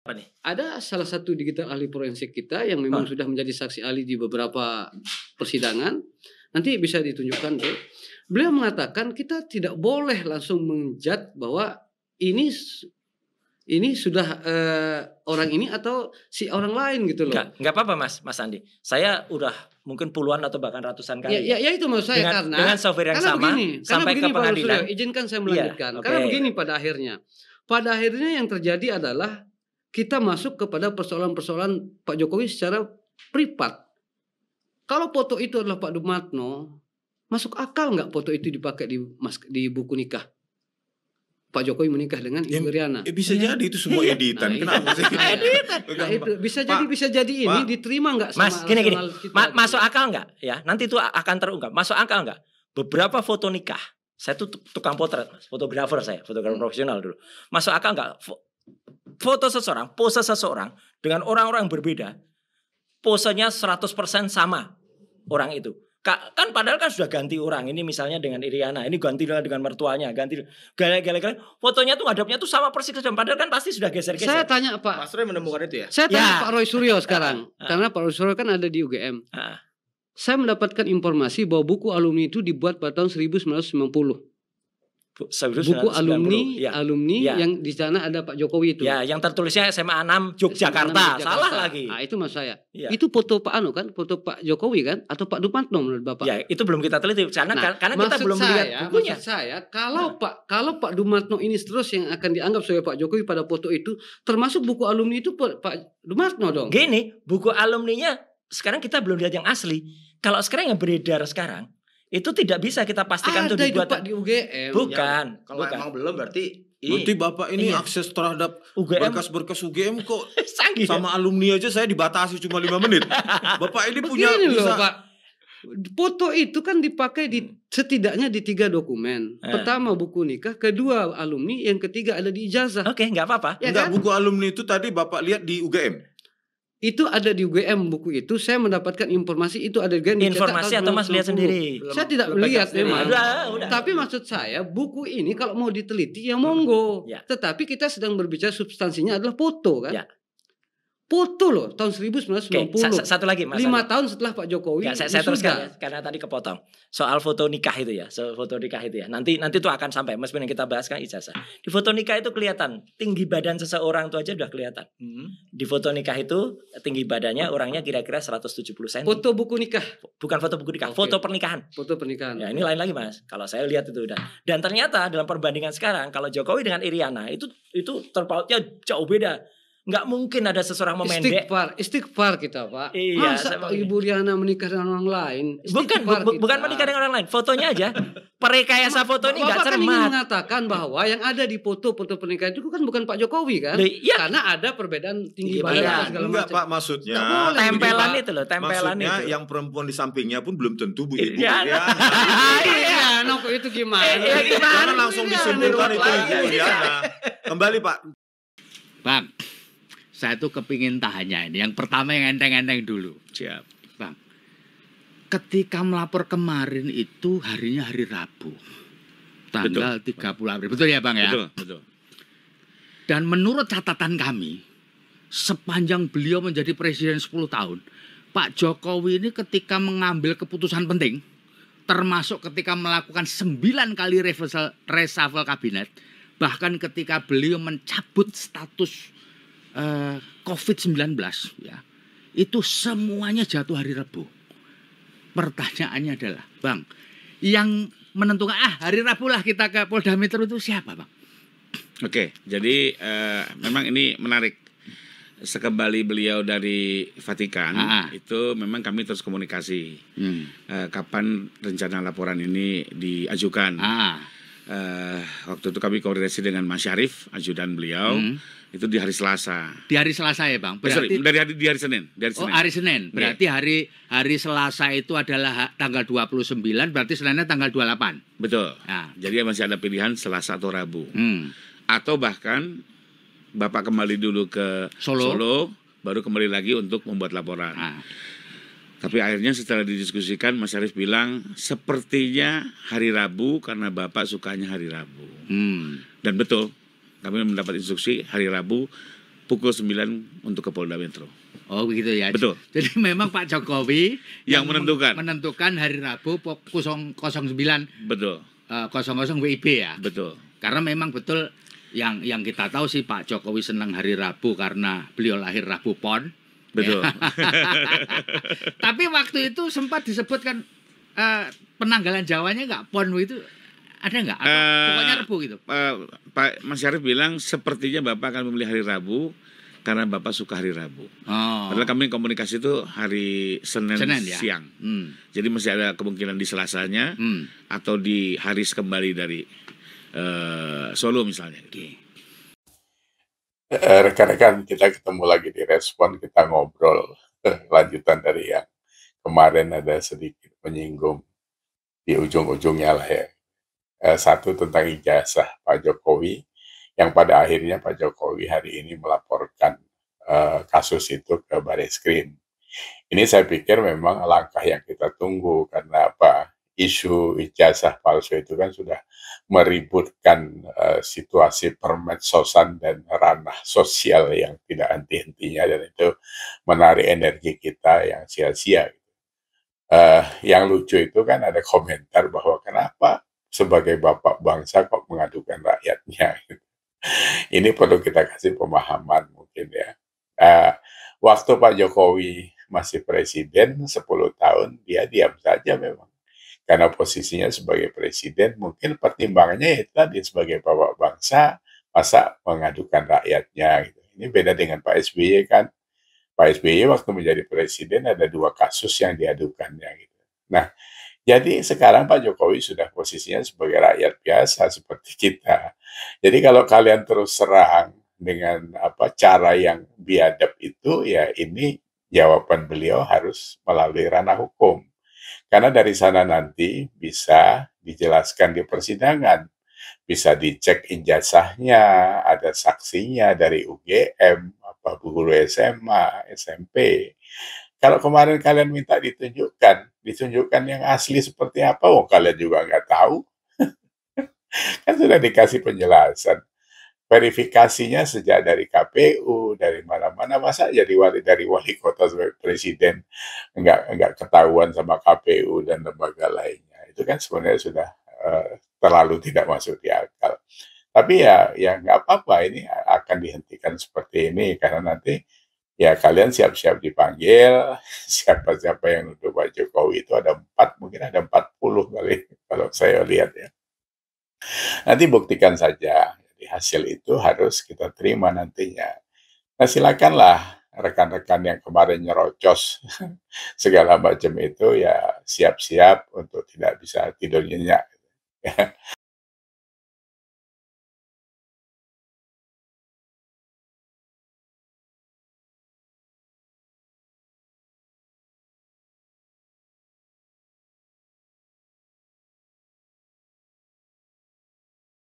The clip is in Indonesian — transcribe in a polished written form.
Apa nih? Ada salah satu digital ahli forensik kita yang memang sudah menjadi saksi ahli di beberapa persidangan. Nanti bisa ditunjukkan tuh. Beliau mengatakan kita tidak boleh langsung menjudge bahwa ini sudah orang ini atau si orang lain gitu loh. Enggak apa-apa Mas Andi. Saya udah mungkin puluhan atau bahkan ratusan kali. Ya itu maksud saya dengan software yang sama sampai ke pengadilan. Izinkan saya melanjutkan. Karena begini pada akhirnya yang terjadi adalah kita masuk kepada persoalan-persoalan Pak Jokowi secara privat. Kalau foto itu adalah Pak Dumatno, masuk akal nggak foto itu dipakai di buku nikah? Pak Jokowi menikah dengan Ibu Riana. Bisa jadi itu semua editan. Kenapa sih? Itu bisa jadi ini diterima nggak sama Mas, gini. Masuk akal nggak? Ya, nanti itu akan terungkap. Masuk akal nggak? Beberapa foto nikah, saya tuh tukang potret, Mas, fotografer profesional dulu. Masuk akal nggak? Foto seseorang, pose seseorang dengan orang-orang berbeda, posenya 100% sama orang itu. Kan padahal kan sudah ganti orang. Ini misalnya dengan Iriana, ini ganti dengan mertuanya, ganti gale-gale. Fotonya tuh hadapnya tuh sama persis, padahal kan pasti sudah geser-geser. Saya tanya Pak, Mas Roy menemukan itu ya? Saya tanya Pak Roy Suryo sekarang, karena Pak Roy Suryo kan ada di UGM. Saya mendapatkan informasi bahwa buku alumni itu dibuat pada tahun 1990. Buku alumni yang di sana ada Pak Jokowi itu. Ya, yang tertulisnya SMA 6 Yogyakarta. Salah lagi. Nah, itu maksud saya. Ya. Itu foto Pak kan? Foto Pak Jokowi kan? Atau Pak Dumatno menurut Bapak? Ya, itu belum kita teliti karena kita belum melihat bukunya. Maksud saya, kalau Pak Dumatno ini terus yang akan dianggap sebagai Pak Jokowi pada foto itu, termasuk buku alumni itu Pak Dumatno dong. Gini, buku alumninya sekarang kita belum lihat yang asli. Kalau sekarang yang beredar sekarang itu tidak bisa kita pastikan itu dibuat di UGM. Bukan. Kalau emang belum berarti Bapak ini akses terhadap berkas-berkas UGM kok sama alumni aja saya dibatasi cuma 5 menit. Bapak ini punya bisa Pak. Foto itu kan dipakai setidaknya di 3 dokumen. Pertama buku nikah, kedua alumni, yang ketiga ada di ijazah. Oke, nggak apa-apa. Ya kan? Buku alumni itu tadi Bapak lihat di UGM. Itu ada di UGM buku itu. Saya mendapatkan informasi itu ada di informasi atau Mas lihat sendiri? Saya tidak melihat memang. Tapi maksud saya buku ini kalau mau diteliti ya monggo. Tetapi kita sedang berbicara substansinya adalah foto kan. Foto loh tahun 1990. Satu lagi Mas. 5 tahun setelah Pak Jokowi. Saya teruskan ya, karena tadi kepotong. Soal foto nikah itu ya. Nanti itu akan sampai meskipun yang kita bahas kan ijazah. Di foto nikah itu kelihatan tinggi badan seseorang itu aja udah kelihatan. Di foto nikah itu tinggi badannya orangnya kira-kira 170 cm. Foto buku nikah. Bukan foto buku nikah, foto pernikahan. Foto pernikahan. Ya, ini lain lagi Mas. Kalau saya lihat itu udah. Dan ternyata dalam perbandingan sekarang kalau Jokowi dengan Iriana itu terpautnya jauh beda. Nggak mungkin ada seseorang memendek. Istighfar kita Pak. Iya, masa Pak Ibu Riana menikah dengan orang lain? Bukan menikah dengan orang lain. Fotonya aja. Perekayasa foto ini nggak cermat. Bapak kan ingin mengatakan bahwa yang ada di foto pernikahan itu kan bukan Pak Jokowi kan? Karena ada perbedaan tinggi badan segala macam. Enggak Pak, maksudnya tempelan itu loh, maksudnya yang perempuan di sampingnya pun belum tentu Bu Ibu. Iya, itu gimana? Jangan langsung disimpulkan itu Ibu Riana. Kembali Pak. Bang, saya tuh kepingin tanya ini. Yang pertama yang enteng-enteng dulu. Siap. Bang, ketika melapor kemarin itu harinya hari Rabu. Tanggal 30 April. Betul ya Bang ya? Betul. Dan menurut catatan kami, sepanjang beliau menjadi presiden 10 tahun, Pak Jokowi ini ketika mengambil keputusan penting, termasuk ketika melakukan 9 kali reshuffle kabinet, bahkan ketika beliau mencabut status COVID-19 ya, itu semuanya jatuh hari Rabu. Pertanyaannya adalah, Bang, yang menentukan hari Rabu lah kita ke Polda Metro itu siapa Bang? Oke, jadi memang ini menarik. Sekembali beliau dari Vatikan, itu memang kami terus komunikasi. Kapan rencana laporan ini diajukan. Waktu itu kami koordinasi dengan Mas Syarif, ajudan beliau. Itu di hari Selasa. Di hari Selasa ya Bang? Berarti di hari Senin. Hari Senin. Berarti hari Selasa itu adalah tanggal 29, berarti Seninnya tanggal 28. Betul. Nah, jadi masih ada pilihan Selasa atau Rabu. Atau bahkan Bapak kembali dulu ke Solo, baru kembali lagi untuk membuat laporan. Tapi akhirnya setelah didiskusikan, Mas Syarif bilang sepertinya hari Rabu karena Bapak sukanya hari Rabu. Dan betul, kami mendapat instruksi hari Rabu pukul 9 untuk ke Polda Metro. Oh begitu ya. Betul. Jadi memang Pak Jokowi yang menentukan hari Rabu 09. Betul. 00 WIB ya. Betul. Karena memang betul yang kita tahu sih Pak Jokowi senang hari Rabu karena beliau lahir Rabu Pon. Betul. Ya. Tapi waktu itu sempat disebutkan penanggalan Jawanya nggak Pon itu ada nggak? Pokoknya Rabu gitu. Pak Mas Syarif bilang sepertinya Bapak akan memilih hari Rabu karena Bapak suka hari Rabu. Padahal kami komunikasi itu hari Senin ya? Siang. Jadi masih ada kemungkinan di Selasanya atau di hari kembali dari Solo misalnya. Rekan-rekan, kita ketemu lagi di Respon, kita ngobrol lanjutan dari yang kemarin ada sedikit menyinggung di ujung-ujungnya lah ya. Satu tentang ijazah Pak Jokowi, yang pada akhirnya Pak Jokowi hari ini melaporkan kasus itu ke Barreskrim. Ini saya pikir memang langkah yang kita tunggu, karena apa? Isu ijazah palsu itu kan sudah meributkan situasi permedsosan dan ranah sosial yang tidak henti-hentinya, dan itu menarik energi kita yang sia-sia. Yang lucu itu kan ada komentar bahwa kenapa sebagai bapak bangsa kok mengadukan rakyatnya. Ini perlu kita kasih pemahaman mungkin ya. Waktu Pak Jokowi masih presiden 10 tahun, dia diam saja memang. Karena posisinya sebagai presiden, mungkin pertimbangannya itu tadi sebagai bapak bangsa, masa mengadukan rakyatnya. Gitu. Ini beda dengan Pak SBY kan. Pak SBY waktu menjadi presiden ada 2 kasus yang diadukannya. Gitu. Nah, jadi sekarang Pak Jokowi sudah posisinya sebagai rakyat biasa seperti kita. Jadi kalau kalian terus serang dengan cara yang biadab itu, ya ini jawaban beliau harus melalui ranah hukum. Karena dari sana nanti bisa dijelaskan di persidangan, bisa dicek ijazahnya, ada saksinya dari UGM, guru SMA, SMP. Kalau kemarin kalian minta ditunjukkan yang asli seperti apa, kalian juga nggak tahu. Kan sudah dikasih penjelasan. Verifikasinya sejak dari KPU, dari mana-mana, masa jadi dari wali kota sebagai presiden nggak ketahuan sama KPU dan lembaga lainnya. Itu kan sebenarnya sudah terlalu tidak masuk di akal. Tapi ya nggak apa-apa, ini akan dihentikan seperti ini karena nanti ya kalian siap-siap dipanggil. Siapa-siapa yang nuduh Pak Jokowi itu ada 4, mungkin ada 40 kali kalau saya lihat ya. Nanti buktikan saja. Hasil itu harus kita terima nantinya. Nah silakanlah rekan-rekan yang kemarin nyerocos segala macam itu ya siap-siap untuk tidak bisa tidur nyenyak.